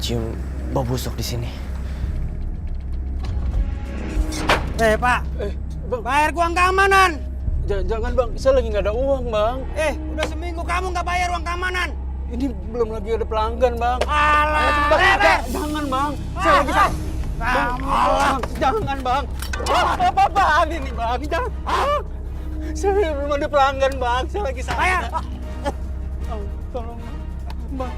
mencium bau busuk di sini. Pak. Bang, Bayar uang keamanan. jangan bang, saya lagi nggak ada uang bang. Udah seminggu kamu nggak bayar uang keamanan. Ini belum lagi ada pelanggan bang. Alah, Jangan bang, saya lagi sakit. Bang, jangan bang. Bang, ini bang, jangan. Saya belum ada pelanggan bang, saya lagi sakit. Bayar. Tolong bang.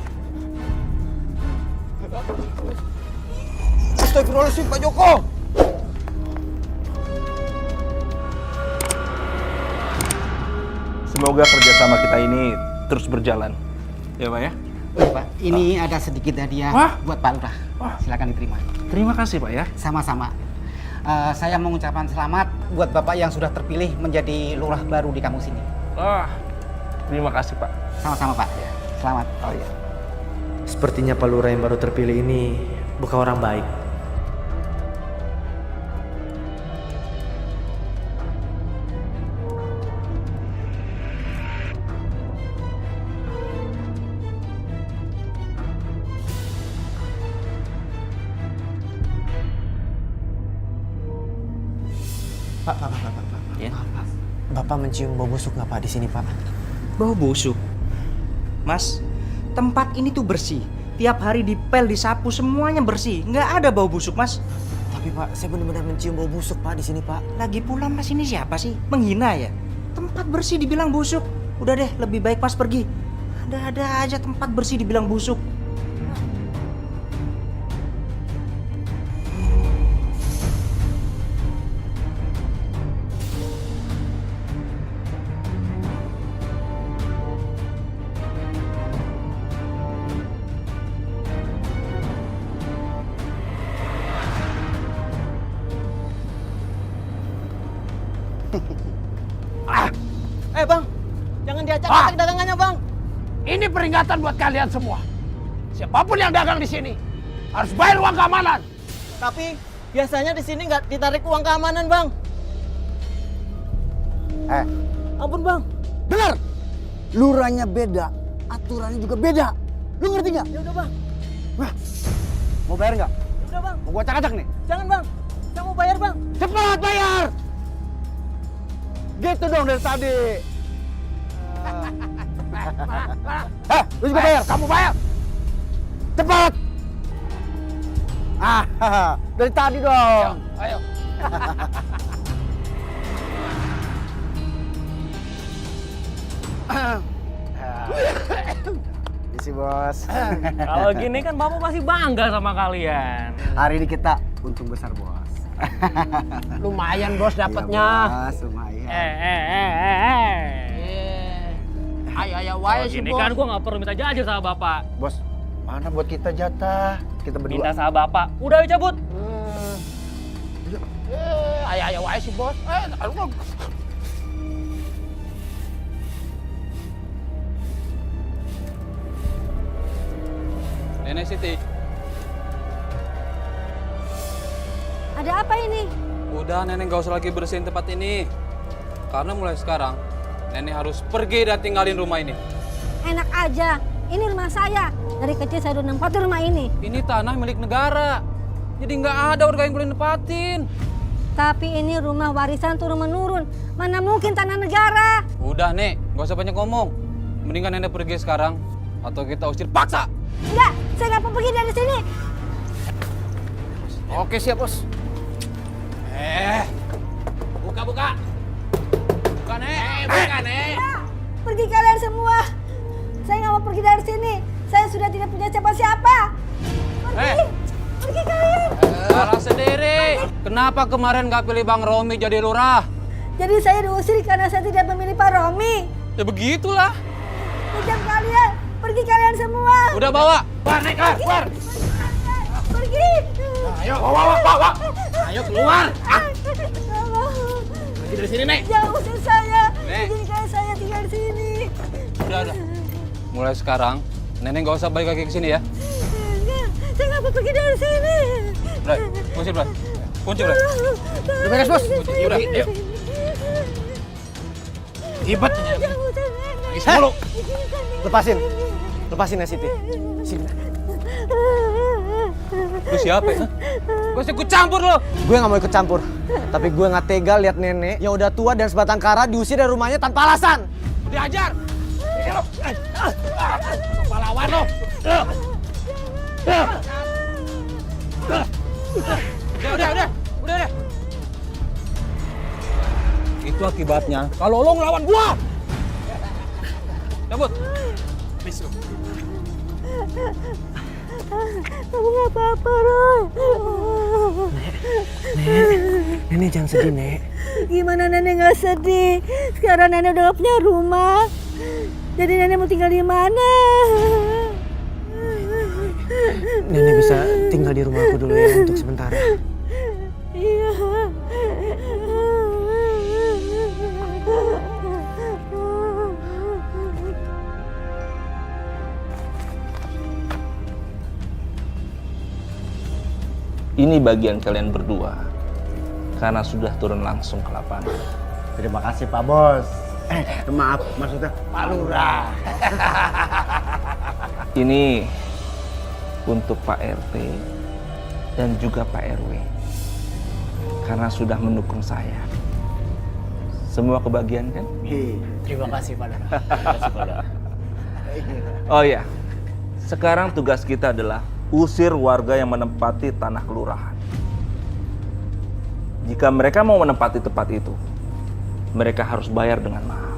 Astagfirullahaladzim, Pak Joko. Semoga kerjasama kita ini terus berjalan. Ya Pak ya? Oh, Pak, ini ada sedikit hadiah Wah. buat Pak Lurah. Wah. Silakan diterima. Terima kasih Pak ya. Sama-sama. Saya mengucapkan selamat buat Bapak yang sudah terpilih menjadi lurah baru di kampus ini. Terima kasih Pak. Sama-sama Pak. Selamat. Oh iya. Sepertinya Pak Lurah yang baru terpilih ini bukan orang baik. Pak. Ya. Bapak mencium bau busuk nggak Pak di sini Pak? Bau busuk. Mas, tempat ini tuh bersih. Tiap hari dipel, disapu, semuanya bersih. Nggak ada bau busuk, Mas. Tapi Pak, saya benar-benar mencium bau busuk Pak di sini Pak. Lagi pula Mas ini siapa sih? Menghina ya? Tempat bersih dibilang busuk. Udah deh, lebih baik Mas pergi. Ada-ada aja tempat bersih dibilang busuk. Bang, jangan diacak-acak dagangannya bang. Ini peringatan buat kalian semua. Siapapun yang dagang di sini harus bayar uang keamanan. Tapi biasanya di sini nggak ditarik uang keamanan bang. Ampun bang. Dengar, lurahnya beda, aturannya juga beda. Lu ngerti nggak? Ya udah bang. Mau bayar nggak? Udah bang. Mau gua acak-acak nih? Jangan bang. Saya mau bayar bang. Cepat bayar! Gitu dong dari tadi. Lu juga bayar, kamu bayar. Cepat. Dari tadi dong. Ayo. Isi bos. Kalau gini kan Bapak pasti bangga sama kalian. Hari ini kita untung besar bos. Lumayan bos dapatnya. Bos, lumayan. Ayo, Kalau gini kan gua nggak perlu minta jajan sama Bapak. Bos, mana buat kita jatah? Kita Minta berdua. sama Bapak. Udah ayo cabut. Ayo, wae sih bos. Nenek Siti. Ada apa ini? Udah nenek gak usah lagi bersihin tempat ini. Karena mulai sekarang nenek harus pergi dan tinggalin rumah ini. Enak aja. Ini rumah saya. Dari kecil saya udah nempatin rumah ini. Ini tanah milik negara. Jadi nggak ada warga yang boleh nempatin. Tapi ini rumah warisan turun-menurun. Mana mungkin tanah negara? Udah nek, gak usah banyak ngomong. Mendingan nenek pergi sekarang atau kita usir paksa. Enggak, saya nggak mau pergi dari sini. Oke siap bos. Buka. Buka nek. Enggak, pergi kalian semua. Saya nggak mau pergi dari sini. Saya sudah tidak punya siapa-siapa. Pergi kalian. Salah sendiri. Kenapa kemarin nggak pilih Bang Romi jadi lurah? Jadi saya diusir karena saya tidak memilih Pak Romi. Ya begitulah. Kejam kalian. Pergi kalian semua. Udah bawa. Keluar nek, keluar. Pergi. Ayo, bawa. Ayo keluar. Nggak mau. Pergi dari sini nek. Jangan usir saya. Nek. Izinkan saya tinggal di sini. Udah. Mulai sekarang nenek nggak usah balik lagi ke sini ya. Enggak, saya nggak mau pergi dari sini. Bray, kunci Bray. Kunci Bray. Udah beres bos. Udah, Yuk. Ribet. Jangan usir nenek. Nangis mulu. Izinkan tinggal Lepasin. di sini. Lepasin ya Siti. Sini. Lu siapa ya? Gua ikut campur lo. Gue nggak mau ikut campur. Tapi gue nggak tega lihat nenek yang udah tua dan sebatang kara diusir dari rumahnya tanpa alasan. Diajar. Pahlawan lo. Udah. Itu akibatnya kalau lo ngelawan gua. Cabut. Kamu nggak apa-apa, Roy. Nenek jangan sedih, Nek. Gimana nenek nggak sedih? Sekarang nenek udah nggak punya rumah. Jadi nenek mau tinggal di mana? Nenek bisa tinggal di rumahku dulu ya untuk sementara. Iya. Ini bagian kalian berdua karena sudah turun langsung ke lapangan. Terima kasih Pak Bos. Maaf, maksudnya Pak Lurah. Ini untuk Pak RT dan juga Pak RW karena sudah mendukung saya. Semua kebagian kan? Terima kasih Pak Lurah. Oh iya, sekarang tugas kita adalah usir warga yang menempati tanah kelurahan. Jika mereka mau menempati tempat itu, mereka harus bayar dengan mahal.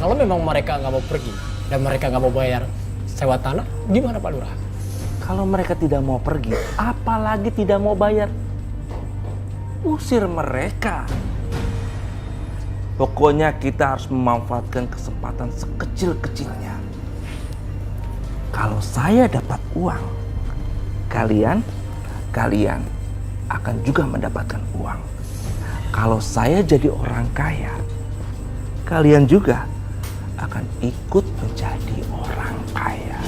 Kalau memang mereka nggak mau pergi dan mereka nggak mau bayar sewa tanah, gimana Pak Lurah? Kalau mereka tidak mau pergi, apalagi tidak mau bayar, usir mereka. Pokoknya kita harus memanfaatkan kesempatan sekecil-kecilnya. Kalau saya dapat uang, kalian akan juga mendapatkan uang. Kalau saya jadi orang kaya, kalian juga akan ikut menjadi orang kaya.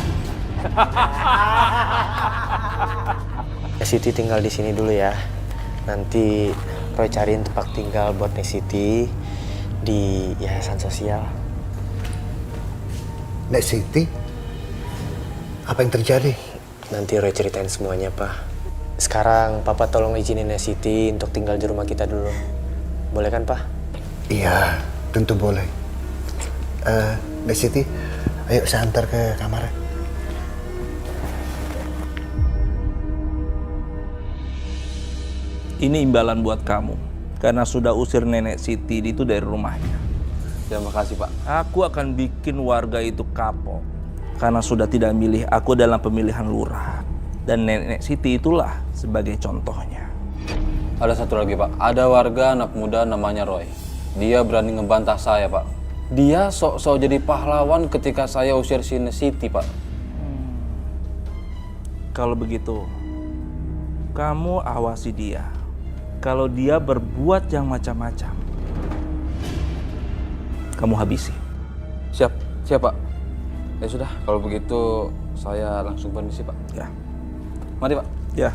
Siti tinggal di sini dulu ya. Nanti Roy cariin tempat tinggal buat Siti di yayasan sosial. Nek Siti, apa yang terjadi? Nanti Roy ceritain semuanya, Pak. Sekarang Papa tolong izinin Siti untuk tinggal di rumah kita dulu. Boleh kan, Pak? Iya, tentu boleh. Nek Siti, ayo saya antar ke kamar. Ini imbalan buat kamu karena sudah usir nenek Siti itu dari rumahnya. Terima kasih Pak. Aku akan bikin warga itu kapok karena sudah tidak milih aku dalam pemilihan lurah. Dan nenek Siti itulah sebagai contohnya. Ada satu lagi Pak, ada warga anak muda namanya Roy. Dia berani ngebantah saya Pak. Dia sok-sok jadi pahlawan ketika saya usir si Siti Pak. Kalau begitu, kamu awasi dia. Kalau dia berbuat yang macam-macam, kamu habisi. Siap Pak. Ya sudah, kalau begitu saya langsung permisi Pak. Ya. Mari Pak. Ya.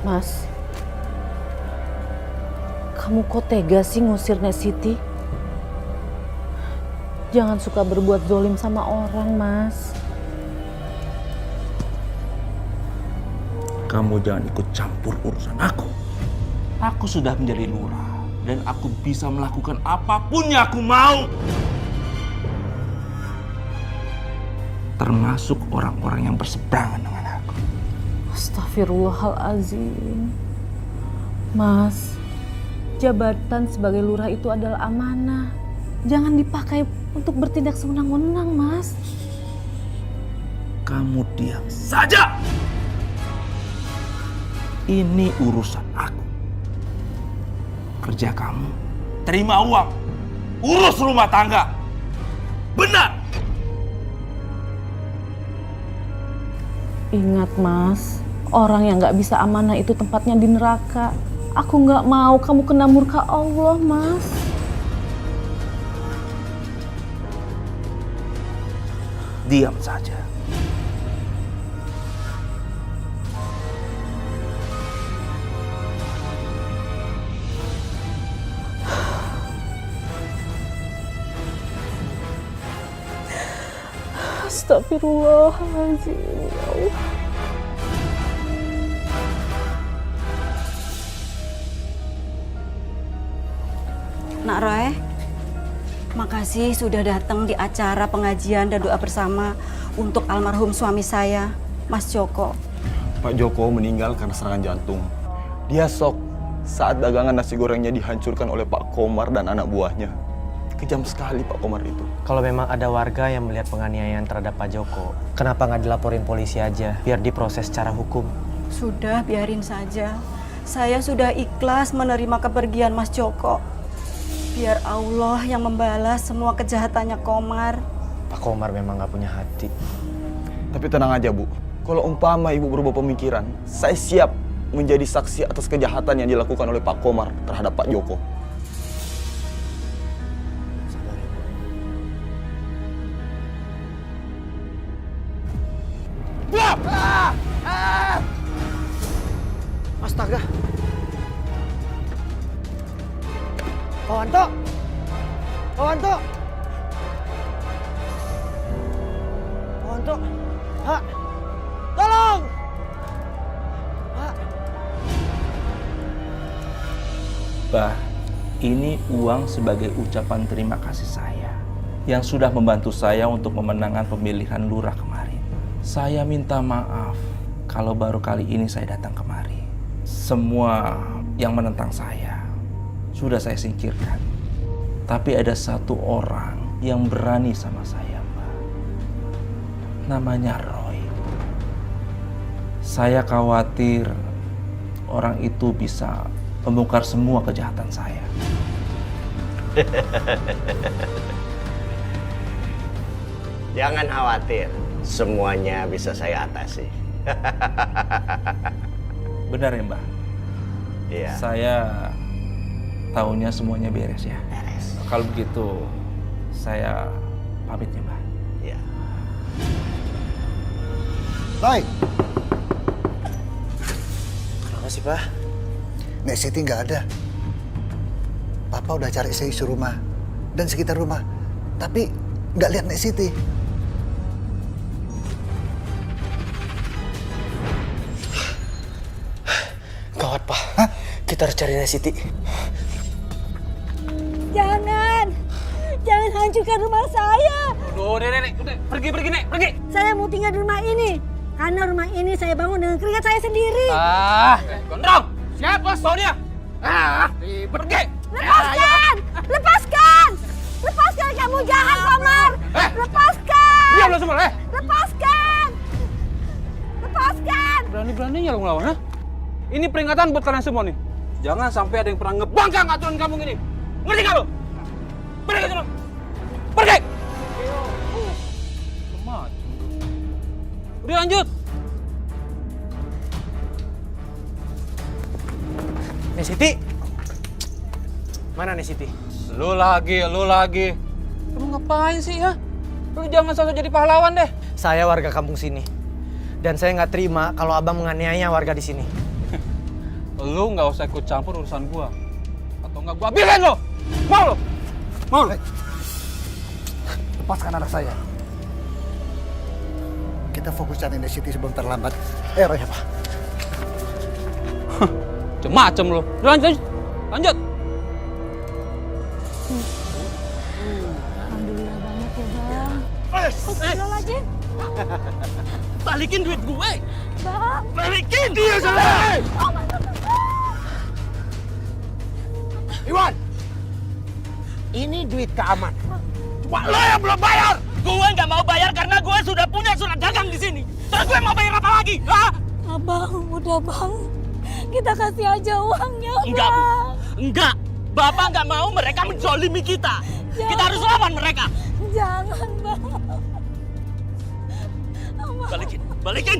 Mas, kamu kok tega sih ngusir Nek Siti? Jangan suka berbuat zolim sama orang, Mas. Kamu jangan ikut campur urusan aku. Aku sudah menjadi lurah dan aku bisa melakukan apapun yang aku mau. Termasuk orang-orang yang berseberangan dengan aku. Astagfirullahalazim. Mas, jabatan sebagai lurah itu adalah amanah. Jangan dipakai untuk bertindak sewenang-wenang, Mas. Kamu diam saja. Ini urusan aku. Kerja kamu, terima uang, urus rumah tangga. Benar. Ingat, Mas, orang yang gak bisa amanah itu tempatnya di neraka. Aku gak mau kamu kena murka Allah, Mas. Diam saja. Astagfirullahaladzim, ya Allah. Nak Roy, makasih sudah datang di acara pengajian dan doa bersama untuk almarhum suami saya, Mas Joko. Pak Joko meninggal karena serangan jantung. Dia shock saat dagangan nasi gorengnya dihancurkan oleh Pak Komar dan anak buahnya. Kejam sekali Pak Komar itu. Kalau memang ada warga yang melihat penganiayaan terhadap Pak Joko, kenapa nggak dilaporin polisi aja, biar diproses secara hukum? Sudah, biarin saja. Saya sudah ikhlas menerima kepergian Mas Joko. Biar Allah yang membalas semua kejahatannya Komar. Pak Komar memang nggak punya hati. Tapi tenang aja Bu, kalau umpama Ibu berubah pemikiran, saya siap menjadi saksi atas kejahatan yang dilakukan oleh Pak Komar terhadap Pak Joko. Astaga. Wanto. Wanto. Wanto. Pak. Tolong. Pak. Bah, ini uang sebagai ucapan terima kasih saya yang sudah membantu saya untuk memenangkan pemilihan lurah kemarin. Saya minta maaf kalau baru kali ini saya datang kemari. Semua yang menentang saya sudah saya singkirkan. Tapi ada satu orang yang berani sama saya, Mbak. Namanya Roy. Saya khawatir orang itu bisa membongkar semua kejahatan saya. Jangan khawatir, semuanya bisa saya atasi. Benar ya, Mbak? Iya. Saya tahunya semuanya beres ya. Beres. Kalau begitu, saya pamit ya, Mbak. Iya. Roy, Kenapa sih, Pak? Nek Siti nggak ada. Papa udah cari seisi rumah dan sekitar rumah, tapi nggak lihat Nek Siti. Gawat, Pak. Kita harus cari Nek Siti. Jangan! Jangan hancurkan rumah saya! Udah, Nek. Udah, pergi, Nek. Pergi. Saya mau tinggal di rumah ini. Karena rumah ini saya bangun dengan keringat saya sendiri. Gondrong. Siap, bos. Bawa dia. Pergi. Lepaskan! Lepaskan! Lepaskan, kamu jahat, Komar! Lepaskan! Diam lo semua, Lepaskan! Lepaskan! Berani-beraninya lo ngelawan, ha? Ini peringatan buat kalian semua nih. Jangan sampai ada yang pernah ngebangkang aturan kampung ini. Ngerti gak lo? Pergi ke sana. Pergi! Udah lanjut. Nek Siti? Mana Nek Siti? Lu lagi. Kamu ngapain sih, ha? Lu jangan sosok jadi pahlawan deh. Saya warga kampung sini. Dan saya nggak terima kalau abang menganiaya warga di sini. Lu nggak usah ikut campur urusan gua. Atau nggak gua habisin lo. Mau lo? Mau lo? Lepaskan anak saya. Kita fokus cari Nek Siti sebelum terlambat. Roy, Pak. Macem lo. Lanjut. Alhamdulillah banget ya, Bang. Astagfirullahaladzim. Balikin duit gue. Bang. Balikin dia sana. Iwan, ini duit keamanan. Cuma lo yang belum bayar. Gue nggak mau bayar karena gue sudah punya surat dagang di sini. Terus gue mau bayar apa lagi? Hah? Abang, udah Bang. Kita kasih aja uangnya, Enggak, Bu. Bang. Enggak. Bapak nggak mau mereka menzolimi kita. Jangan. Kita harus lawan mereka. Jangan, Bang. Balikin.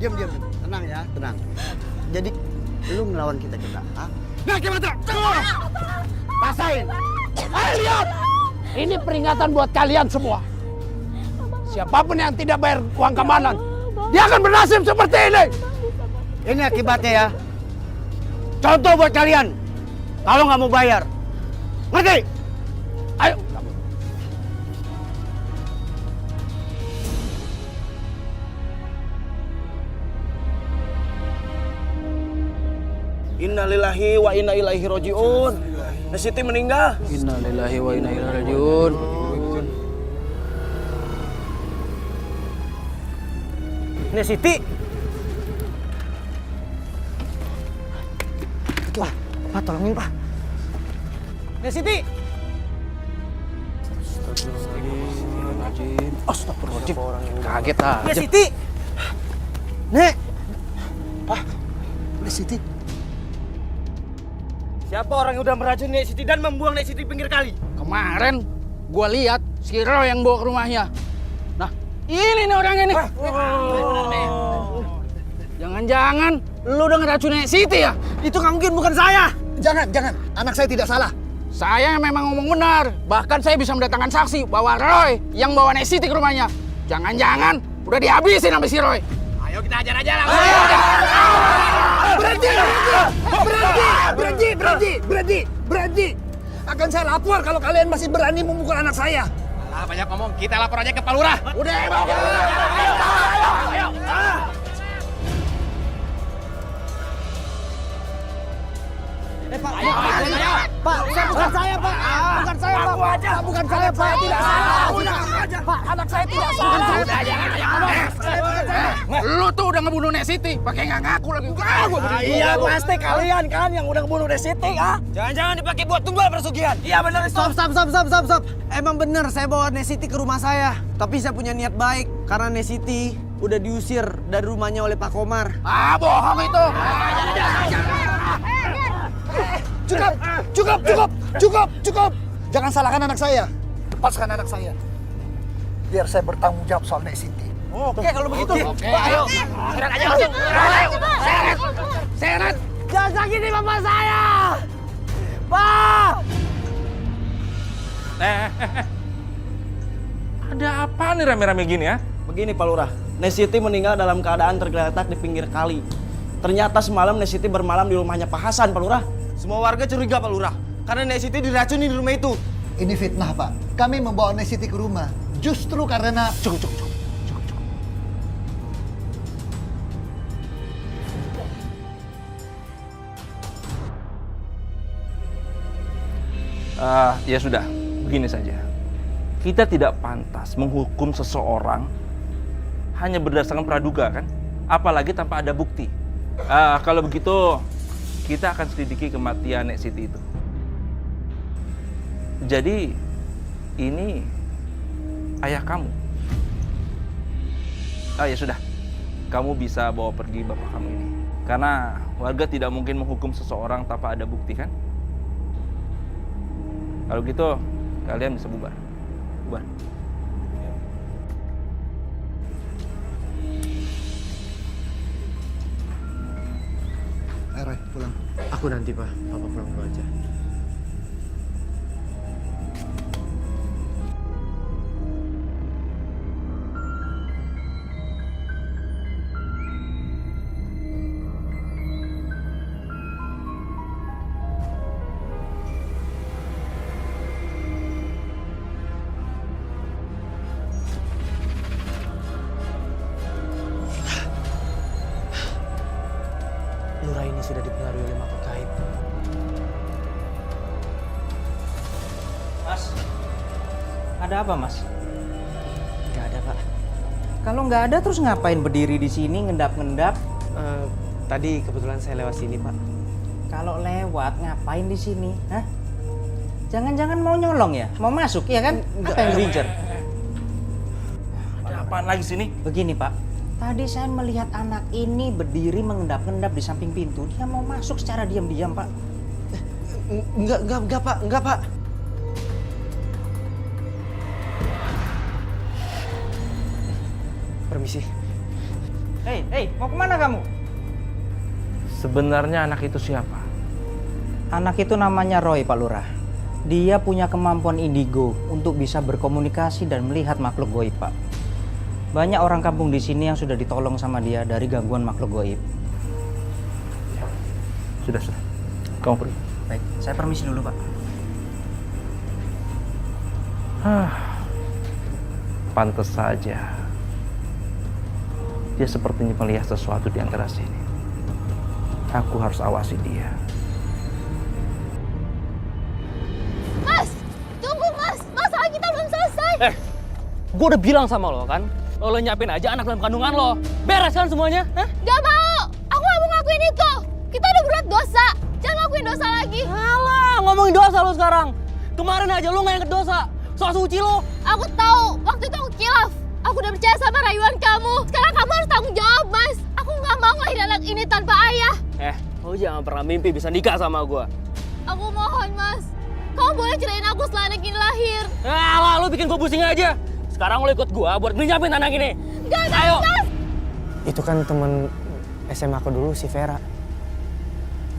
Diam. Tenang ya, tenang. Jadi, lu ngelawan kita, ha? Nah, gimana? Rasain. Ayo lihat. Ini peringatan buat kalian semua. Siapapun yang tidak bayar uang keamanan, dia akan bernasib seperti ini. Ini akibatnya ya. Contoh buat kalian. Kalau nggak mau bayar. Ngerti? Ayo. Innalillahi wa inna ilaihi rajiun. Nek Siti meninggal. Innalillahi wa inna ilaihi rajiun. Nek Siti. Pak, tolongin Pak. Nek Siti. Astagfirullahaladzim. Kaget ah. Nek Siti. Nek! Nek Siti. Siapa orang yang udah meracuni Nek Siti dan membuang Nek Siti pinggir kali? Kemarin gua lihat si Roy yang bawa ke rumahnya. Nah, ini nih orangnya nih. Jangan-jangan lu udah ngeracunin Siti ya? Itu nggak mungkin, bukan saya. Jangan. Anak saya tidak salah. Saya memang ngomong benar. Bahkan saya bisa mendatangkan saksi bahwa Roy yang bawa Nek Siti ke rumahnya. Jangan-jangan udah dihabisin sama si Roy. Ayo kita ajar aja lah. Berhenti. Akan saya lapor kalau kalian masih berani memukul anak saya. Ah, banyak ngomong. Kita lapor aja ke Pak Lurah. Udah, ayo. Pak, bukan saya, Pak. Bukan saya, Pak. Bukan saya, Pak. Tidak salah. Pak, anak saya tidak salah. Lu tuh udah ngebunuh Nek Siti, pakai nggak ngaku lagi. Iya, pasti kalian kan yang udah ngebunuh Nek Siti, ah? Jangan-jangan dipakai buat tumbal persugihan. Iya, benar. Stop. Emang bener saya bawa Nek Siti ke rumah saya. Tapi saya punya niat baik. Karena Nek Siti udah diusir dari rumahnya oleh Pak Komar. Ah, bohong itu. Cukup. Jangan salahkan anak saya. Lepaskan anak saya. Biar saya bertanggung jawab soal Nek Siti. Oke, kalau begitu. Pak, ayo. Seret aja langsung. Seret. Jangan sakiti bapak saya! Pak! Ada apa nih rame-rame gini ya? Begini Pak Lurah, Nek Siti meninggal dalam keadaan tergeletak di pinggir kali. Ternyata semalam Nek Siti bermalam di rumahnya Pak Hasan, Pak Lurah. Semua warga curiga Pak Lurah, karena Nek Siti diracuni di rumah itu. Ini fitnah, Pak. Kami membawa Nek Siti ke rumah justru karena... Cukup. Ya sudah, begini saja. Kita tidak pantas menghukum seseorang hanya berdasarkan praduga kan? Apalagi tanpa ada bukti. Kalau begitu, kita akan selidiki kematian Nek Siti itu. Jadi, ini ayah kamu. Ya sudah, kamu bisa bawa pergi bapak kamu ini. Karena warga tidak mungkin menghukum seseorang tanpa ada bukti kan? Kalau gitu, kalian bisa bubar. Roy, pulang. Aku nanti, Pak. Papa pulang dulu aja. Lurah ini sudah dipengaruhi oleh makhluk gaib. Mas, ada apa Mas? Nggak ada, Pak. Kalau nggak ada terus ngapain berdiri di sini ngendap-ngendap? Tadi kebetulan saya lewat sini, Pak. Kalau lewat ngapain di sini? Hah? Jangan-jangan mau nyolong ya? Mau masuk ya kan? Apa yang diincer? Ada apaan lagi sini? Begini Pak, tadi saya melihat anak ini berdiri mengendap-endap di samping pintu. Dia mau masuk secara diam-diam Pak. Enggak Pak. Permisi. Hei, mau kemana kamu? Sebenarnya anak itu siapa? Anak itu namanya Roy Pak Lurah. Dia punya kemampuan indigo untuk bisa berkomunikasi dan melihat makhluk goib Pak. Banyak orang kampung di sini yang sudah ditolong sama dia dari gangguan makhluk goib. Sudah. Kamu pergi. Baik, saya permisi dulu Pak. Pantes saja. Dia sepertinya melihat sesuatu di antara sini. Aku harus awasi dia. Mas, tunggu mas, masalah kita belum selesai. Gue udah bilang sama lo kan, lo nyiapin aja anak dalam kandungan lo. Beres kan semuanya? Hah? Gak mau, aku gak mau ngelakuin itu. Kita udah berbuat dosa, jangan ngelakuin dosa lagi. Alah, ngomongin dosa lo sekarang. Kemarin aja lo gak inget dosa, soal suci lo. Aku tahu, waktu itu aku kilaf. Aku udah percaya sama rayuan kamu. Sekarang kamu harus tanggung jawab, Mas. Aku gak mau ngelahirin anak ini tanpa ayah. Lo jangan pernah mimpi bisa nikah sama gue. Aku mohon, Mas. Kamu boleh cerain aku setelah anak ini lahir. Alah, lo bikin gue pusing aja. Sekarang lo ikut gue buat ngejamin anak ini. Gak, ayo. Mas. Itu kan temen SMA aku dulu, si Vera.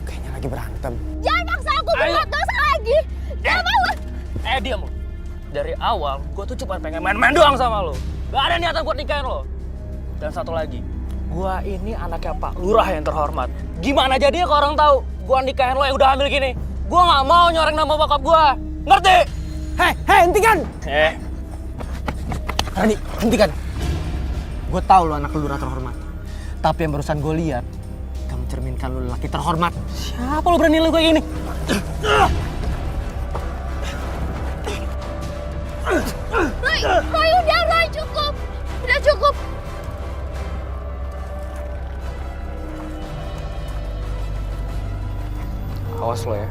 Kayaknya lagi berantem. Jangan paksa aku berbuat dosa lagi. Gak mau. Diam lo. Dari awal, gue tuh cuma pengen main-main doang sama lo. Gak ada niatan buat nikahin lo. Dan satu lagi, gue ini anaknya Pak Lurah yang terhormat. Gimana jadinya kalau orang tahu gue nikahin lo yang udah hamil gini? Gue gak mau nyoreng nama bokap gue. Ngerti? Hei, hentikan! Rani, Hentikan. Gue tahu lo anak lurah terhormat. Tapi yang barusan gue lihat, kamu cerminkan lo lelaki terhormat. Siapa lo berani lo kayak gini? Roy, udah Roy, cukup. Udah cukup. Awas lo ya.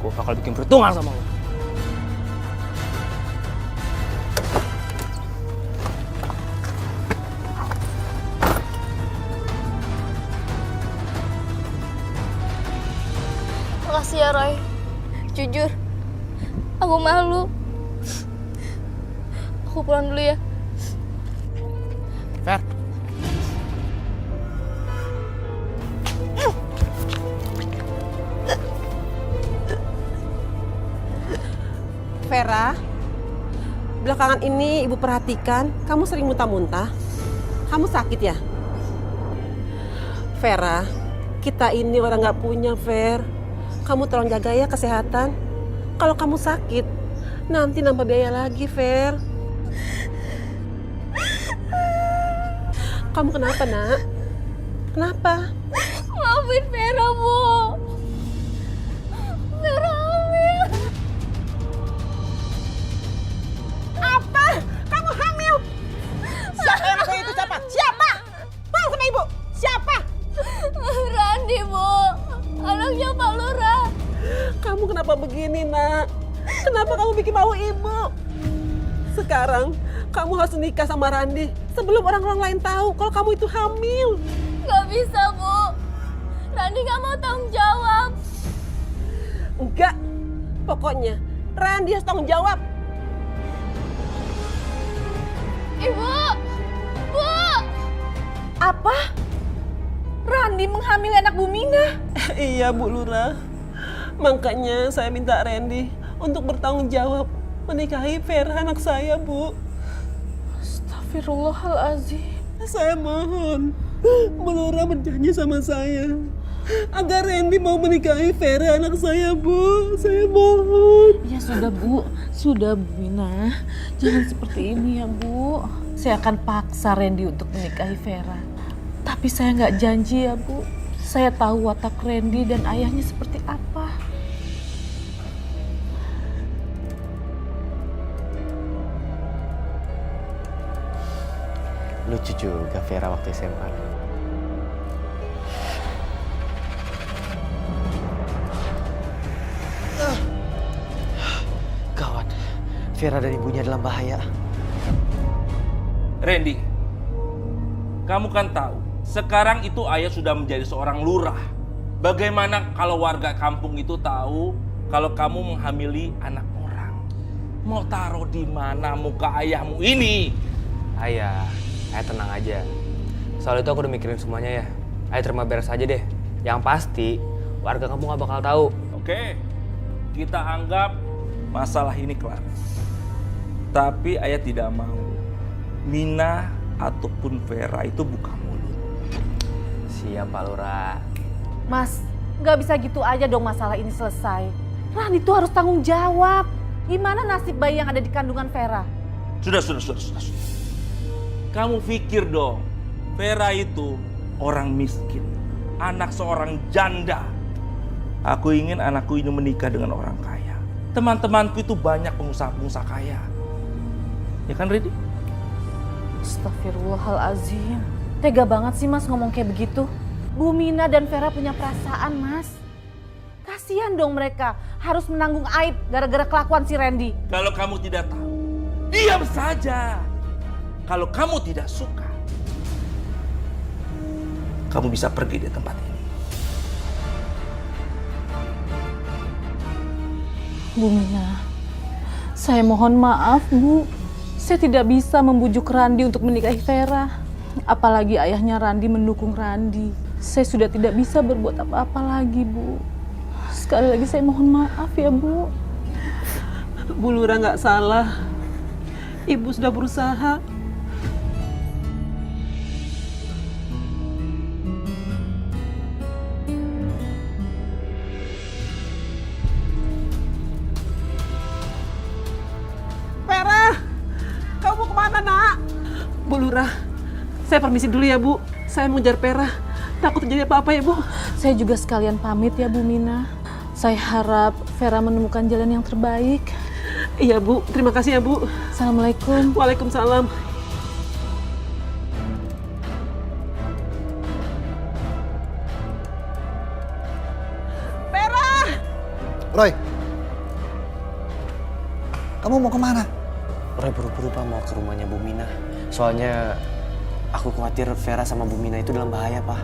Gue bakal bikin perhitungan sama lo. Makasih ya Roy. Jujur, aku malu. Aku pulang dulu ya. Fer. Vera, belakangan ini ibu perhatikan kamu sering muntah-muntah. Kamu sakit ya? Vera, kita ini orang nggak punya, Ver. Kamu tolong jaga ya kesehatan. Kalau kamu sakit, nanti nambah biaya lagi, Ver. Kamu kenapa, Nak? Kenapa? Maafin Vera, Bu. Vera hamil. Apa? Kamu hamil? Siapa yang ngakuin itu siapa? Siapa? Tahu sama ibu? Siapa? Randi, Bu. Anaknya Pak Lurah. Kamu kenapa begini, Nak? Kenapa kamu bikin malu ibu? Sekarang kamu harus nikah sama Randi sebelum orang-orang lain tahu kalau kamu itu hamil. Gak bisa, Bu. Randi gak mau tanggung jawab. Enggak. Pokoknya Randi harus tanggung jawab. Ibu! Bu! Apa? Randi menghamili anak Bu Mina? Iya, Bu Lurah. Makanya saya minta Randy untuk bertanggung jawab menikahi Vera anak saya, Bu. Astagfirullahaladzim. Saya mohon, Bu Lurah berjanji sama saya agar Randy mau menikahi Vera anak saya, Bu. Saya mohon. Ya sudah, Bu. Sudah, Bu Mina. Jangan seperti ini ya, Bu. Saya akan paksa Randy untuk menikahi Vera. Tapi saya nggak janji ya, Bu. Saya tahu watak Randy dan ayahnya seperti apa. Lucu juga Vera waktu SMA. Gawat, Vera dan ibunya dalam bahaya. Randy, kamu kan tahu, sekarang itu ayah sudah menjadi seorang lurah. Bagaimana kalau warga kampung itu tahu kalau kamu menghamili anak orang? Mau taruh di mana muka ayahmu ini? Ayah tenang aja. Soal itu aku udah mikirin semuanya ya. Ayah terima beres aja deh. Yang pasti warga kampung gak bakal tahu. Oke, kita anggap masalah ini kelar. Tapi ayah tidak mau Mina ataupun Vera itu buka mulut. Siap, Pak Lurah. Mas, nggak bisa gitu aja dong masalah ini selesai. Randi tuh harus tanggung jawab. Gimana nasib bayi yang ada di kandungan Vera? Sudah. Kamu pikir dong, Vera itu orang miskin. anak seorang janda. Aku ingin anakku ini menikah dengan orang kaya. Teman-temanku itu banyak pengusaha-pengusaha kaya. Ya kan, Redi? Astagfirullahalazim. Tega banget sih Mas ngomong kayak begitu. Bu Mina dan Vera punya perasaan, Mas. Kasihan dong mereka harus menanggung aib gara-gara kelakuan si Randy. Kalau kamu tidak tahu, diam saja. Kalau kamu tidak suka, kamu bisa pergi dari tempat ini. Bu Mina, saya mohon maaf Bu. Saya tidak bisa membujuk Randy untuk menikahi Vera. Apalagi ayahnya Randy mendukung Randy. Saya sudah tidak bisa berbuat apa-apa lagi Bu. Sekali lagi saya mohon maaf ya Bu. Bu Lurah nggak salah. Ibu sudah berusaha. Vera, kamu mau kemana nak? Bu Lurah, saya permisi dulu ya Bu. Saya mau ngejar Vera. Takut terjadi apa-apa ya Bu. Saya juga sekalian pamit ya Bu Mina. Saya harap Vera menemukan jalan yang terbaik. Iya Bu, terima kasih ya Bu. Assalamualaikum. Waalaikumsalam. Vera! Roy, kamu mau kemana? Roy buru-buru Pak mau ke rumahnya Bu Mina. Soalnya aku khawatir Vera sama Bu Mina itu dalam bahaya Pak.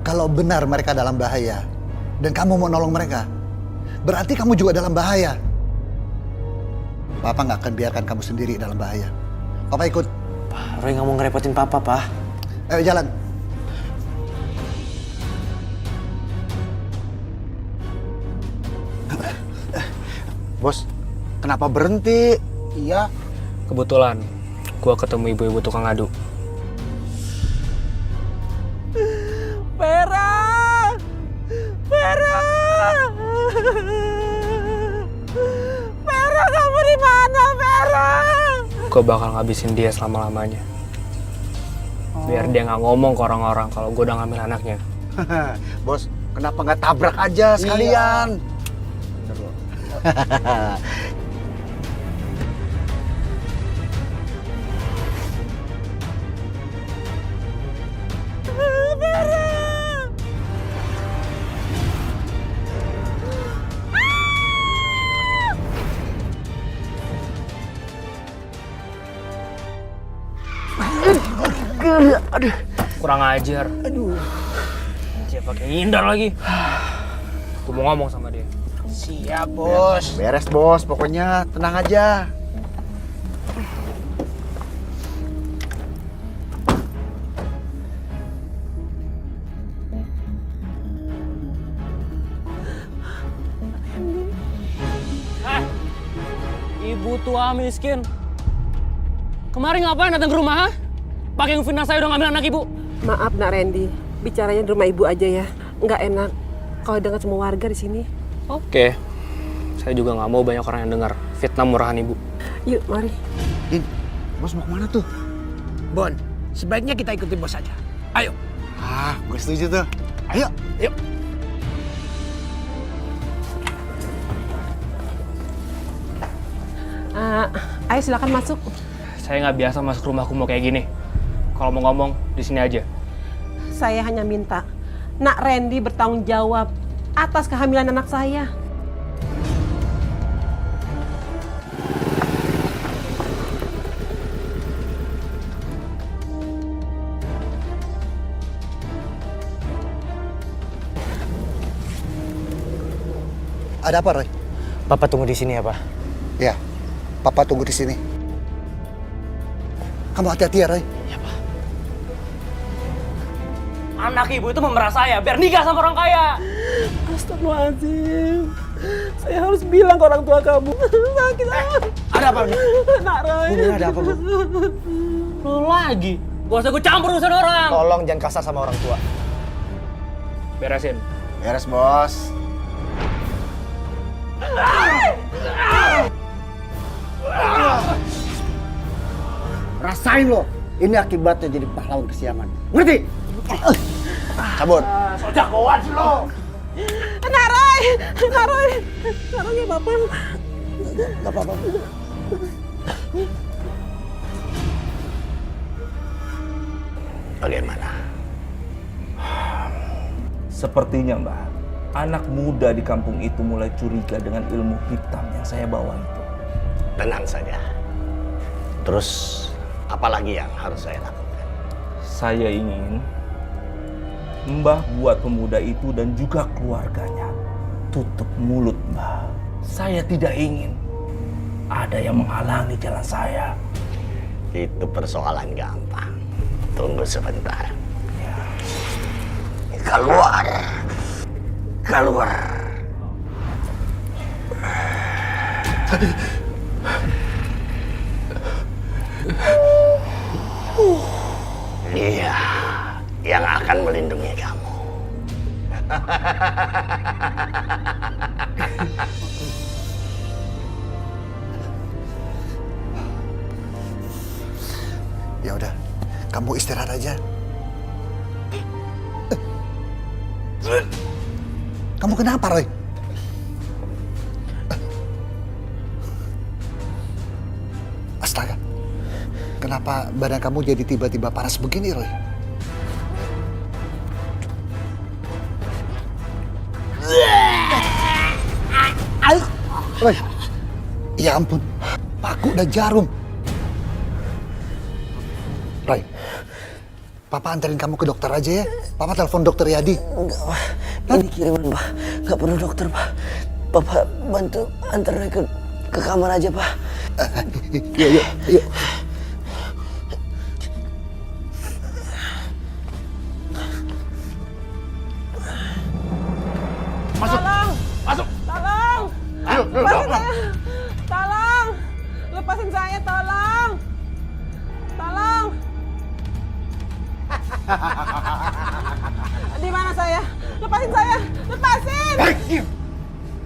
Kalau benar mereka dalam bahaya dan kamu mau nolong mereka, berarti kamu juga dalam bahaya. Papa nggak akan biarkan kamu sendiri dalam bahaya. Papa ikut. Pak, Roy nggak mau ngerepotin Papa, Pak. Ayo jalan. Bos, kenapa berhenti? Iya. Kebetulan, gua ketemu ibu-ibu tukang adu. Vera! Vera! Vera, kamu di mana, Vera? Gua bakal ngabisin dia selama-lamanya. Biar dia nggak ngomong ke orang-orang kalau gua udah ngambil anaknya. Bos, kenapa nggak tabrak aja sekalian? Aduh, kurang ajar. Aduh, dia pakai ngindar lagi. Gue mau ngomong sama dia. Siap, Bos. Beres, Bos. Pokoknya tenang aja. Ibu tua miskin. Kemarin ngapain datang ke rumah? Pakai ngefitnah saya udah ngambil anak ibu. Maaf Nak Randy, bicaranya di rumah ibu aja ya. Nggak enak kalau dengar semua warga di sini. Oke. Saya juga nggak mau banyak orang yang dengar fitnah murahan ibu. Yuk, mari. Din, Bos mau kemana tuh? Bon, sebaiknya kita ikuti Bos aja. Ayo. Ah, gue setuju tuh. Ayo. Yuk. Ayo silakan masuk. Saya nggak biasa masuk rumah kumuh kayak gini. Kalau mau ngomong, di sini aja. Saya hanya minta Nak Randy bertanggung jawab atas kehamilan anak saya. Ada apa, Roy? Papa tunggu di sini ya, Pak. Ya, Papa tunggu di sini. Kamu hati-hati ya, Roy. Anak ibu itu memerah saya biar nikah sama orang kaya. Astagfirullahaladzim. Saya harus bilang ke orang tua kamu. Sakit. Ada apa nih? Nak Roy. Bu, ada apa, Bu? Lu lagi. Gak usah gue campur urusan orang. Tolong jangan kasar sama orang tua. Beresin. Beres, Bos. Rasain lo. Ini akibatnya jadi pahlawan kesiaman. Ngerti? Cabut. So jagoan sih lo. Naroy nggak apa-apa. Gak apa-apa. Bagaimana? Sepertinya Mbah, anak muda di kampung itu mulai curiga dengan ilmu hitam yang saya bawa itu. Tenang saja. Terus apalagi yang harus saya lakukan? Saya ingin Mbah buat pemuda itu dan juga keluarganya tutup mulut Mbah. Saya tidak ingin ada yang menghalangi jalan saya. Itu persoalan gampang. Tunggu sebentar. Keluar. Dia yang akan melindungi kamu. Ya udah, kamu istirahat aja. Kamu kenapa, Roy? Astaga, kenapa badan kamu jadi tiba-tiba panas begini, Roy? Roy, ya ampun, paku dan jarum. Roy, Papa anterin kamu ke dokter aja ya. Papa telepon dokter Yadi. Enggak, Pak. Ini kiriman, Pak. Nggak perlu dokter, Pak. Bapak bantu antar ke kamar aja, Pak. Yuk. Masuk. Tolong! Ayo, Lepasin saya! Tolong! Lepasin saya, tolong! Di mana saya? Lepasin saya! Lepasin!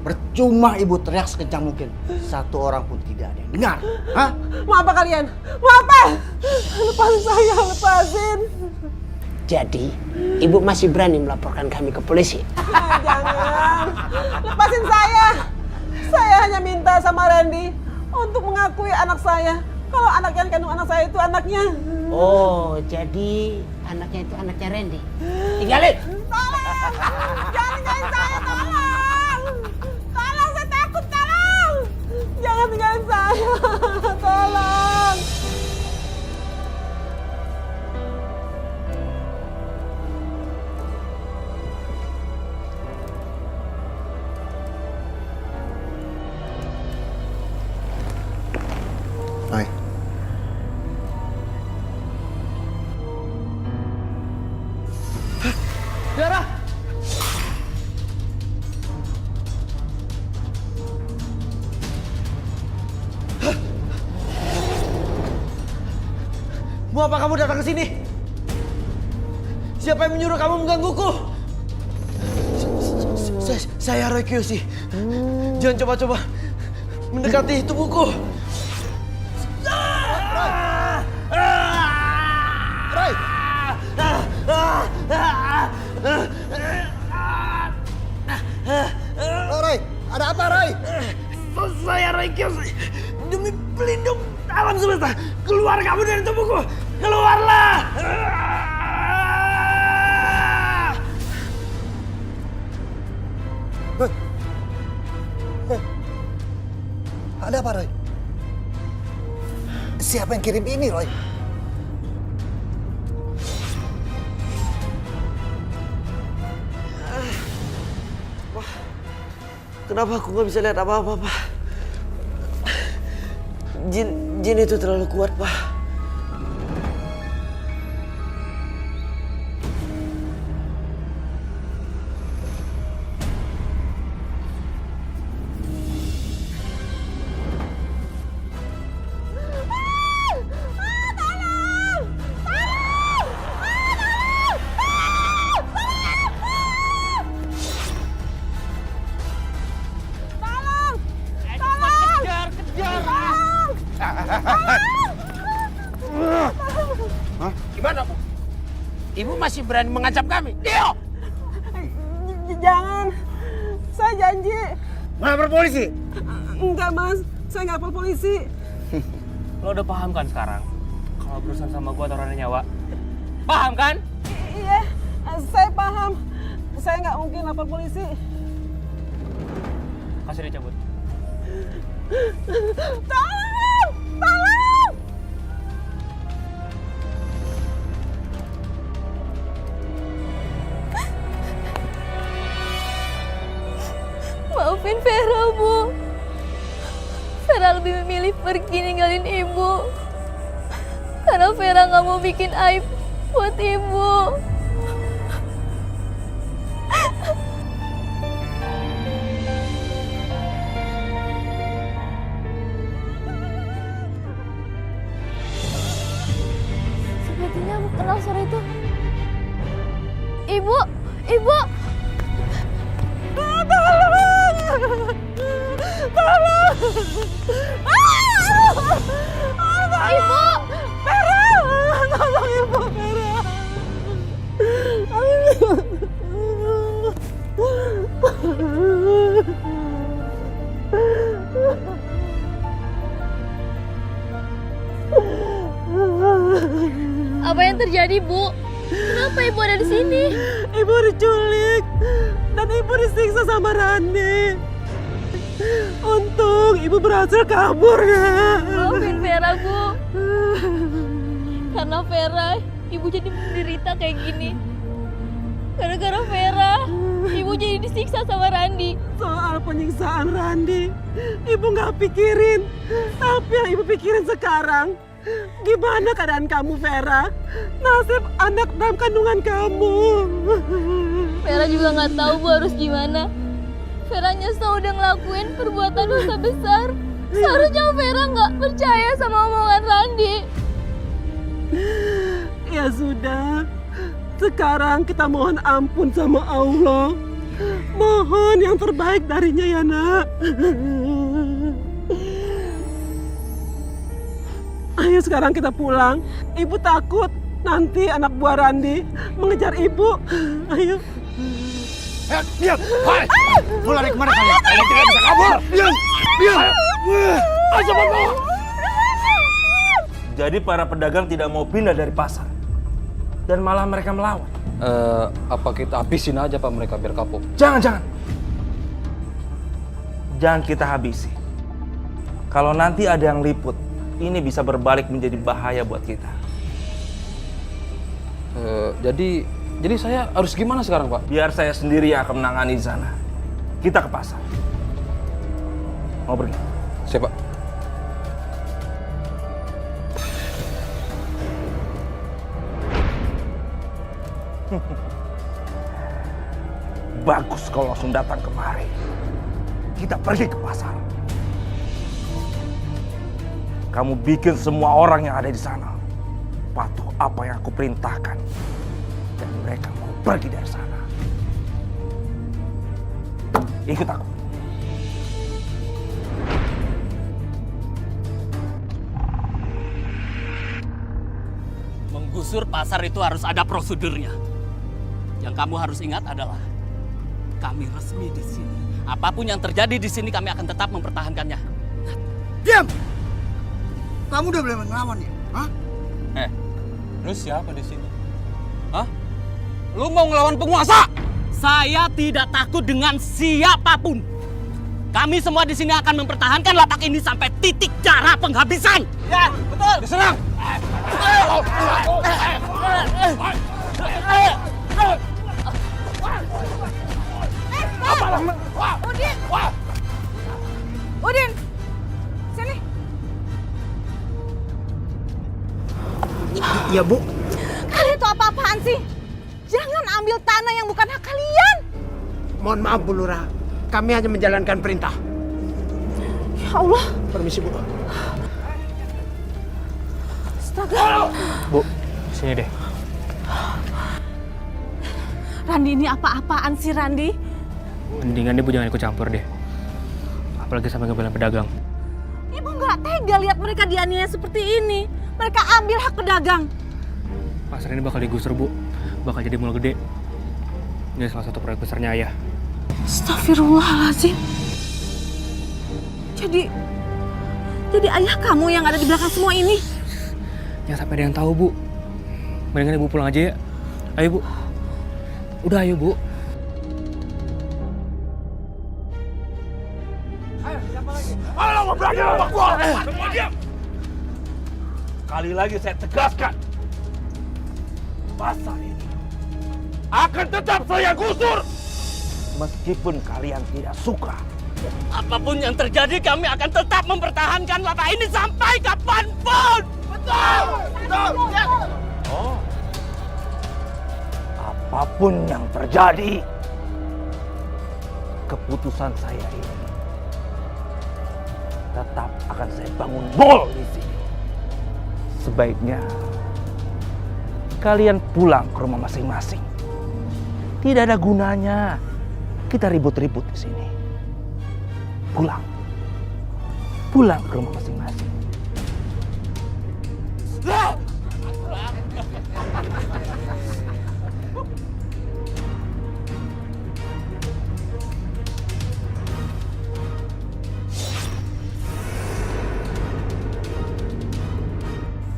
Percuma ibu teriak sekencang mungkin. Satu orang pun tidak ada yang dengar. Hah? Mau apa kalian? Mau apa? Lepasin saya, lepasin! Jadi, ibu masih berani melaporkan kami ke polisi? Jangan! Lepasin saya! Saya hanya minta sama Randy untuk mengakui anak saya. Kalau anak yang kandung anak saya itu anaknya. Oh, jadi anaknya itu anaknya Randy. Tinggalin! Tolong! Jangan tinggalin saya, tolong! Tolong, saya takut, tolong! Jangan tinggalin saya, tolong! Roy. Darah! Mau apa kamu datang ke sini? Siapa yang menyuruh kamu menggangguku? Saya Roy Kiyoshi. Jangan coba-coba mendekati tubuhku. Roy! Roy, ada apa, Roy? Saya Roy Kiyoshi. Demi pelindung alam semesta, keluar kamu dari tubuhku. Keluarlah! Ada apa, Roy? Siapa yang kirim ini, Roy? Kenapa aku nggak bisa lihat apa-apa, Pak? Jin itu terlalu kuat, Pak. Gimana, Bu? Ibu masih berani mengancam kami? Dio! Jangan. Saya janji. Melapor polisi? Enggak, Mas. Saya nggak lapor polisi. Lo udah paham kan sekarang? Kalau berurusan sama gue taruhannya nyawa. Paham kan? Iya, saya paham. Saya nggak mungkin lapor polisi. Kasih dia cabut. Tolong! Tolong! Maafin Vera, Bu. Vera lebih memilih pergi ninggalin Ibu. Karena Vera nggak mau bikin aib buat Ibu. Sepertinya aku kenal suara itu. Ibu, Ibu. Tolong! Tolong! Ibu! Vera! Tolong Ibu, Vera! Apa yang terjadi, Bu? Kenapa Ibu ada di sini? Ibu diculik dan Ibu disiksa sama Randi. Untung Ibu berhasil kabur ya. Maafin Vera, Bu. Karena Vera, Ibu jadi menderita kayak gini. Gara-gara Vera, Ibu jadi disiksa sama Randi. Soal penyiksaan Randi, Ibu nggak pikirin. Tapi yang Ibu pikirin sekarang, gimana keadaan kamu, Vera? Nasib anak dalam kandungan kamu. Vera juga nggak tahu Bu harus gimana. Vera nyesel udah ngelakuin perbuatan dosa besar. Seharusnya Vera nggak percaya sama omongan Randi. Ya sudah, sekarang kita mohon ampun sama Allah. Mohon yang terbaik darinya ya nak. Ayo sekarang kita pulang. Ibu takut nanti anak buah Randi mengejar ibu. Ayo. Diam! Hai! Mau lari kemana kalian? Kalian tidak bisa kabur! Diam! Diam! Ayo cepat bawa! Jadi para pedagang tidak mau pindah dari pasar. Dan malah mereka melawan. Apa kita habisin aja Pak mereka biar kapok? Jangan. Jangan kita habisi. Kalau nanti ada yang liput, ini bisa berbalik menjadi bahaya buat kita. Jadi saya harus gimana sekarang Pak? Biar saya sendiri yang akan menangani di sana. Kita ke pasar. Mau pergi? Siap Pak. Bagus kalau langsung datang kemari. Kita pergi ke pasar. Kamu bikin semua orang yang ada di sana patuh apa yang aku perintahkan. Dan mereka mau pergi dari sana. Ikut aku. Menggusur pasar itu harus ada prosedurnya. Yang kamu harus ingat adalah kami resmi di sini. Apapun yang terjadi di sini kami akan tetap mempertahankannya. Diam! Kamu udah boleh ngelawan ya? Hah? Lu siapa di sini? Hah? Lu mau ngelawan penguasa? Saya tidak takut dengan siapapun. Kami semua di sini akan mempertahankan lapak ini sampai titik darah penghabisan. Ya, betul. Diserang! Udin! Udin! Sini! Iya Bu. Kalian itu apa-apaan sih? Jangan ambil tanah yang bukan hak kalian! Mohon maaf Bu Lurah, kami hanya menjalankan perintah. Ya Allah! Permisi Bu. Astaga! Bu, sini deh. Randi ini apa-apaan sih Randi? Mendingan Ibu jangan ikut campur deh. Apalagi sampai ngebelain pedagang. Ibu nggak tega lihat mereka dianiaya seperti ini. Mereka ambil hak pedagang. pasar ini bakal digusur, Bu. Bakal jadi mall gede. Ini salah satu proyek besarnya Ayah. Astagfirullahaladzim. Jadi ayah kamu yang ada di belakang semua ini? Jangan sampai ada yang tahu, Bu. Mendingan Ibu pulang aja ya. Ayo, Bu. Udah, ayo, Bu. Ayo, berani sama gua! Diam! Sekali lagi saya tegaskan. Pasar ini akan tetap saya gusur. Meskipun kalian tidak suka. Apapun yang terjadi, kami akan tetap mempertahankan lapak ini sampai kapanpun. Betul! Betul! Oh. Apapun yang terjadi, keputusan saya ini tetap akan saya bangun mall di sini. Sebaiknya kalian pulang ke rumah masing-masing. Tidak ada gunanya kita ribut-ribut di sini. Pulang ke rumah masing-masing.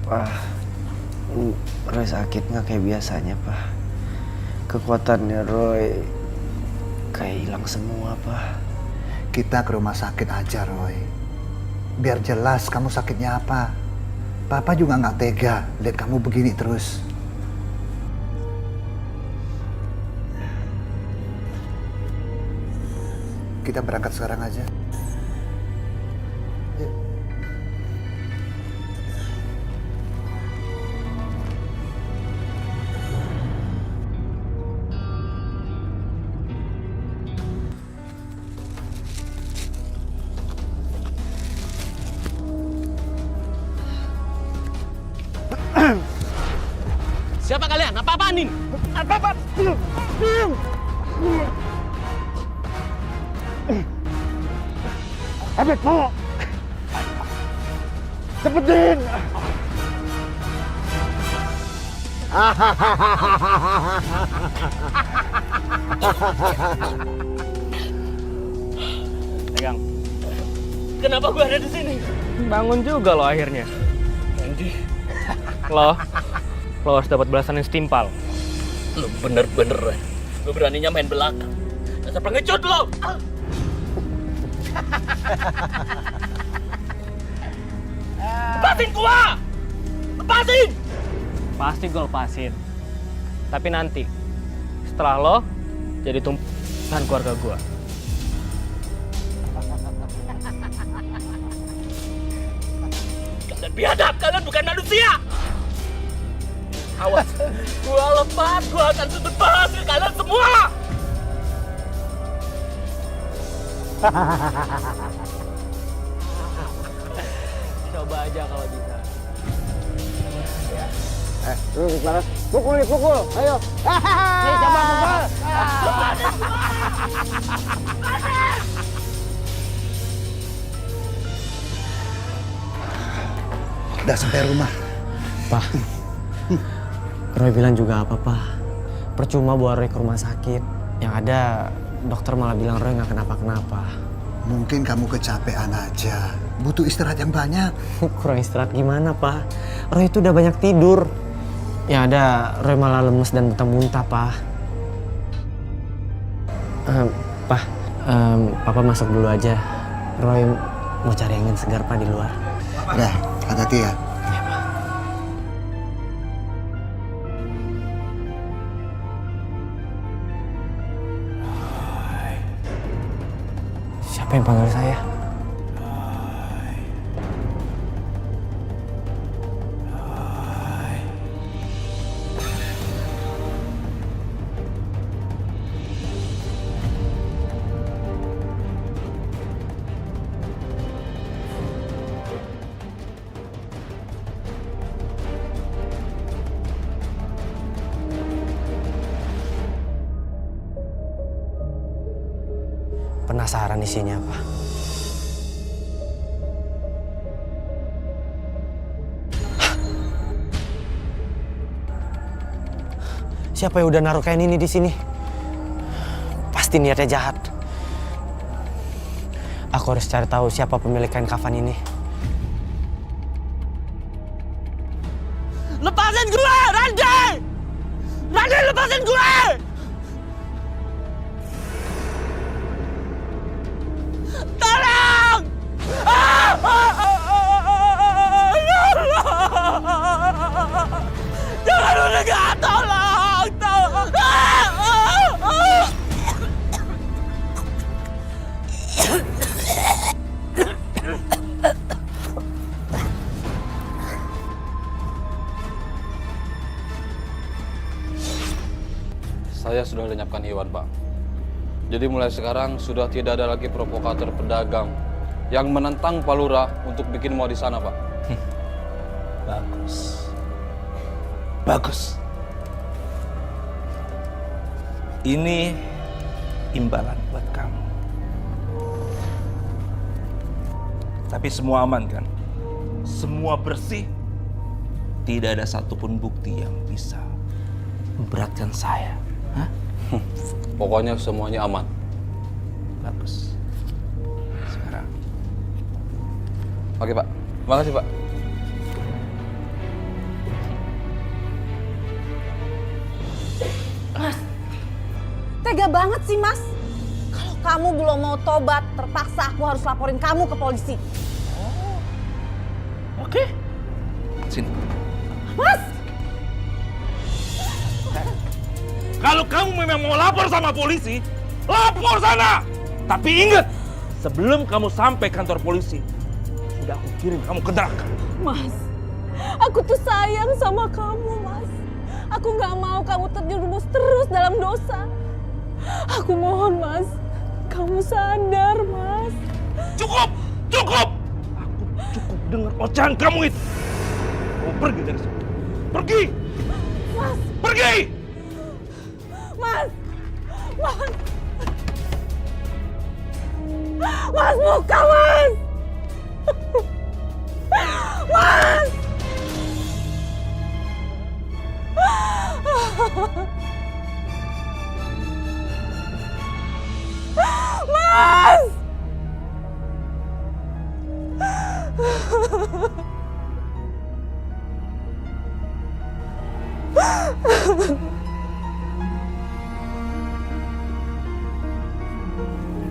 Pak, Roy sakit nggak kayak biasanya, Pak? Kekuatannya Roy kayak hilang semua, Pak. Kita ke rumah sakit aja, Roy. Biar jelas kamu sakitnya apa. Papa juga nggak tega lihat kamu begini terus. Kita berangkat sekarang aja. Siapa kalian? Apa-apaan ini? Apa-apaan? Diam! Abet mau cepetin! Pegang. Kenapa gue ada di sini? Bangun juga lo akhirnya. Andy. Lo harus dapat balasan yang setimpal. Lo bener-bener, lo beraninya main belakang. Dasar pengecut lo! Lepasin gua! Lepasin! Pasti gue lepasin. Tapi nanti, setelah lo jadi tumpuan keluarga gue. Kalian biadab, kalian bukan manusia! Awas, gua lepas, gua akan tuntut balas ke kalian semua! Coba aja kalau bisa. Pukul, ayo. Nih, coba pukul. Udah sampai rumah. Pak, Roy bilang juga apa, Pak? Percuma bawa Roy ke rumah sakit. Yang ada, dokter malah bilang Roy nggak kenapa-kenapa. Mungkin kamu kecapean aja. Butuh istirahat yang banyak. Kurang istirahat gimana, Pak? Roy itu udah banyak tidur. Yang ada, Roy malah lemes dan muntah-muntah, Pak. Pak, Papa masuk dulu aja. Roy mau cari angin segar, Pak, di luar. Udah, hati-hati ya. Siapa yang panggil saya? Penasaran isinya apa? Siapa yang udah naruh kain ini di sini? Pasti niatnya jahat. Aku harus cari tahu siapa pemilik kain kafan ini. Lepasin gue, Randy! Randy, lepasin gue! Tolong! Jangan mendekat, tolong! Tolong! Saya sudah lenyapkan Iwan, Pak. Jadi mulai sekarang sudah tidak ada lagi provokator pedagang yang menentang Pak Lurah untuk bikin mau di sana, Pak. Bagus. Bagus. Ini imbalan buat kamu. Tapi semua aman kan? Semua bersih. Tidak ada satupun bukti yang bisa memberatkan saya. Hah? Pokoknya semuanya aman. Bagus. Sekarang. Oke, Pak. Makasih, Pak. Mas, tega banget sih Mas. Kalau kamu belum mau tobat, terpaksa aku harus laporin kamu ke polisi. Oke. Sini. Mas! Kalau kamu memang mau lapor sama polisi, lapor sana. Tapi ingat, sebelum kamu sampai kantor polisi, sudah aku kirim kamu ke neraka. Mas, aku tuh sayang sama kamu, Mas. Aku nggak mau kamu terjerumus terus dalam dosa. Aku mohon, Mas. Kamu sadar, Mas. Cukup! Cukup! Aku cukup dengar ocehan kamu itu. Kamu pergi dari sini. Pergi! Mas! Pergi! Mas! Mas! Mas, buka, Mas! Mas! Mas!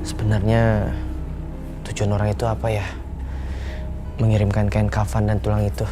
Sebenarnya tujuan orang itu apa ya? Mengirimkan kain kafan dan tulang itu.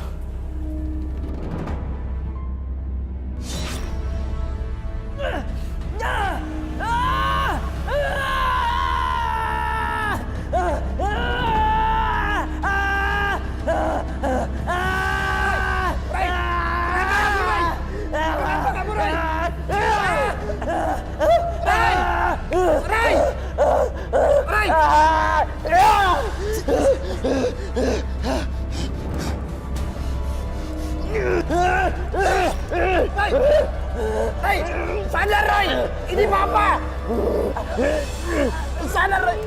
Ray, sadar Ray, ini Papa. Sadar Ray,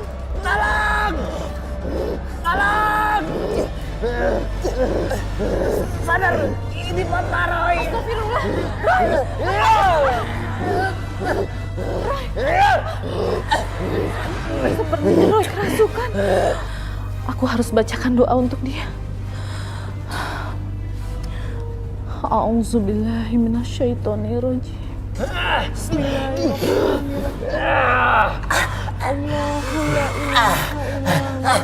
tolong, tolong. Sadar, ini Papa Roy. Astagfirullah. Sepertinya Roy kerasukan. Aku harus bacakan doa untuk dia. A'udzubillahi minasyaitonirrajim. Bismillahirrahmanirrahim. Allahu la ilaha illallah.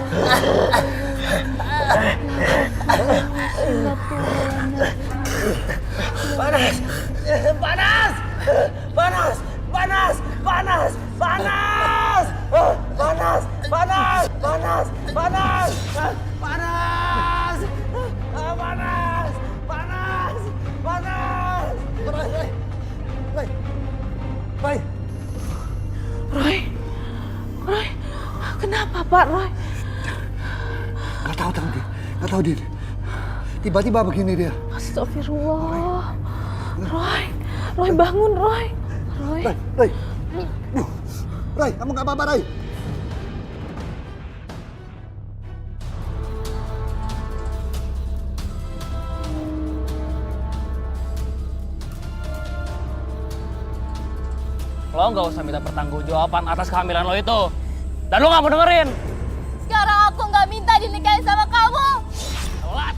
Panas, panas, panas, panas, panas, panas, panas, panas, panas, panas, panas, panas, panas, panas. Roy, Roy, Roy, Roy, kenapa Pak Roy? Gak tahu tadi, gak tahu dia. Tiba-tiba begini dia. Astagfirullah. Roy, Roy bangun Roy. Roy. Roy, kamu gak apa-apa Roy? lo nggak usah minta pertanggungjawaban atas kehamilan lo itu. Dan lo nggak mau dengerin. Sekarang aku nggak minta dinikahin sama kamu. Telat.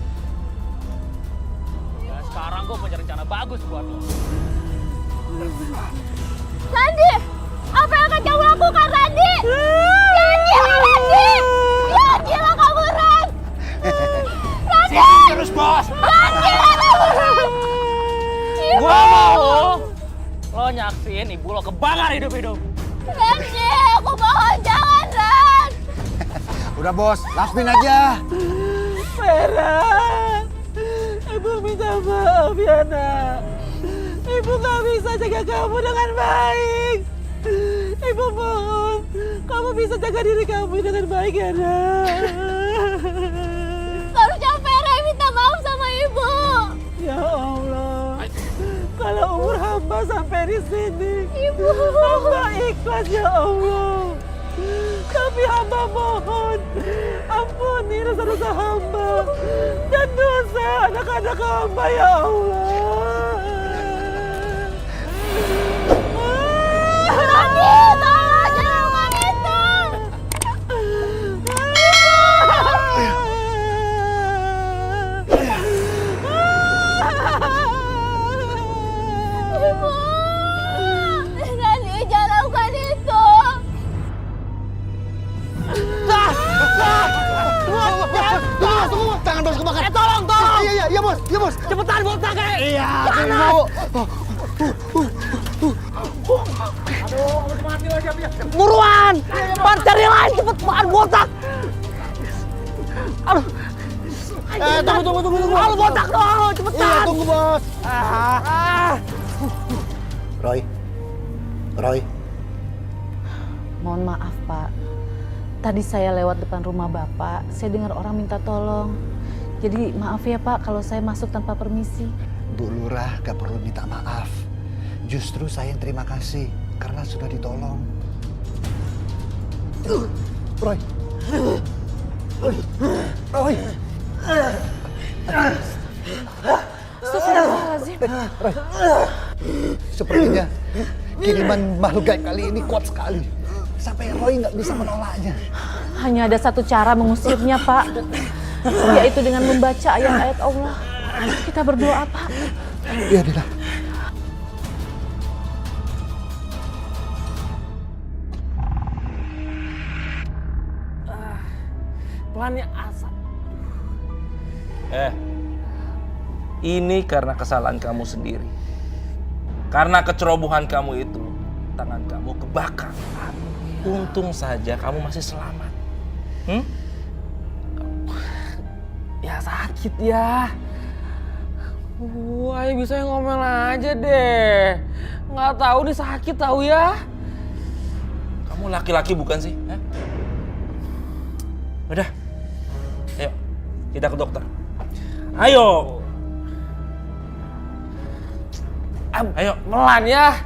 Ya sekarang gue punya rencana bagus buat lo. Randi, apa yang akan kamu lakukan, Randi? Jangan gila, Randi! Jangan gila kamu, Ran! Randi! Sini terus, bos! Jangan gila kamu, Ran! Ibu! Gua mau lo nyaksiin ibu lo kebakar hidup-hidup. Randi, aku mohon jangan, Ran! Udah, bos. Lakuin aja. Vera, Ibu minta maaf ya nak. Ibu gak bisa jaga kamu dengan baik. Ibu mohon, kamu bisa jaga diri kamu dengan baik ya nak. Harusnya Vera yang minta maaf sama ibu. Ya Allah, kalau umur hamba sampai di sini, Ibu, hamba ikhlas ya Allah. Tapi hamba mohon, ampuni dosa-dosa hamba dan dosa anak-anak hamba ya Allah. Randi, tolong jangan lakukan itu. Ibu, Randi jangan lakukan itu. Tunggu, tangan bos kebakar. Tolong! Iya, bos. Cepetan bos pakai. Iya, Aduh, mati lo siap. Buruan, cari lain cepet banget botak. Aduh. Tunggu. Aduh botak dong, cepetan. Iya, tunggu, bos. Roy. Mohon maaf, Pak. Tadi saya lewat depan rumah Bapak, saya dengar orang minta tolong. Jadi maaf ya Pak kalau saya masuk tanpa permisi. Bu Lurah gak perlu minta maaf. Justru saya yang terima kasih karena sudah ditolong. Roy. Astagfirullahaladzim. Roy. Sepertinya kiriman makhluk gaib kali ini kuat sekali. Sampai Roy nggak bisa menolaknya. Hanya ada satu cara mengusirnya Pak, yaitu dengan membaca ayat-ayat Allah. Kita berdoa Pak. Iya, Dina. Pelannya asap. Ini karena kesalahan kamu sendiri. Karena kecerobohan kamu itu, tangan kamu kebakar. Untung saja kamu masih selamat. Ya sakit ya. Ayo bisa ngomel aja deh. Nggak tahu nih sakit tahu ya. Kamu laki-laki bukan sih? Udah, ayo kita ke dokter. Ayo. Ayo, melan ya.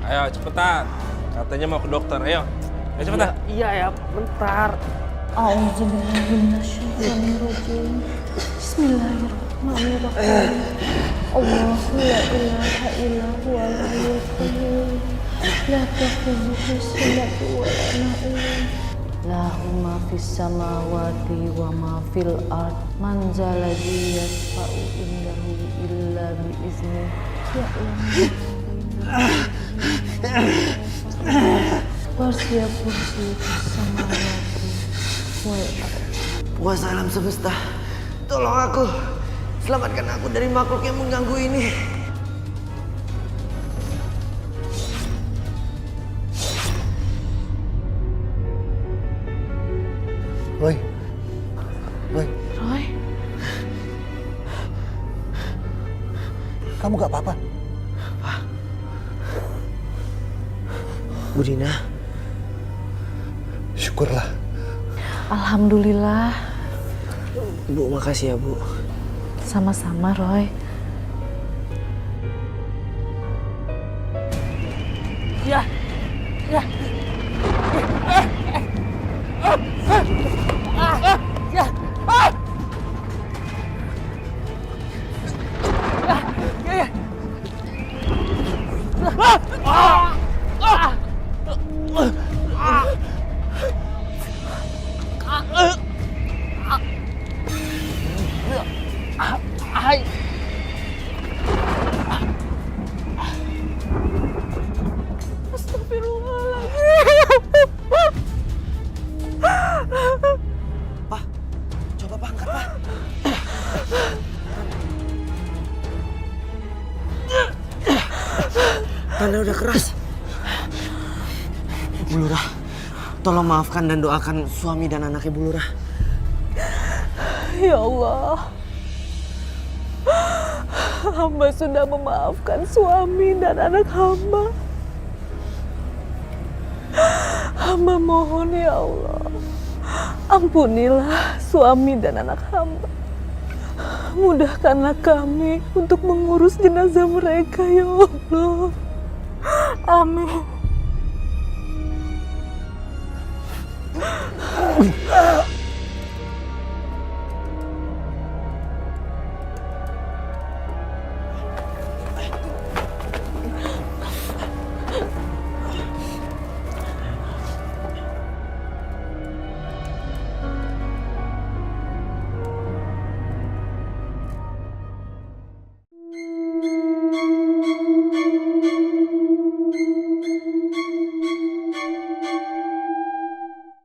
Ayo cepetan. Katanya mau ke dokter. Ayo cepetan. Iya ya, bentar. A'udzubillahiminasyaitonirrajim. Bismillahirrahmanirrahim. Allahu la ilaha illa huwal hayyul qayyum. La ta'khudhuhu sinatun wa la nawm. Lahu ma fis samawati wa ma fil ard. Man zaladzi yashfa'u indahu illa bi izni. Wasi'a kursi samawati wal ard. Puasa alam semesta, tolong aku. Selamatkan aku dari makhluk yang mengganggu ini. Roy. Kamu gak apa-apa? Bu Dina. Syukurlah. Alhamdulillah. Bu, makasih ya Bu. Sama-sama Roy. Ya. Tanda udah keras. Bu Lurah, tolong maafkan dan doakan suami dan anak Ibu Lurah. Ya Allah, hamba sudah memaafkan suami dan anak hamba. Hamba mohon ya Allah, ampunilah suami dan anak hamba. Mudahkanlah kami untuk mengurus jenazah mereka ya Allah. Amin.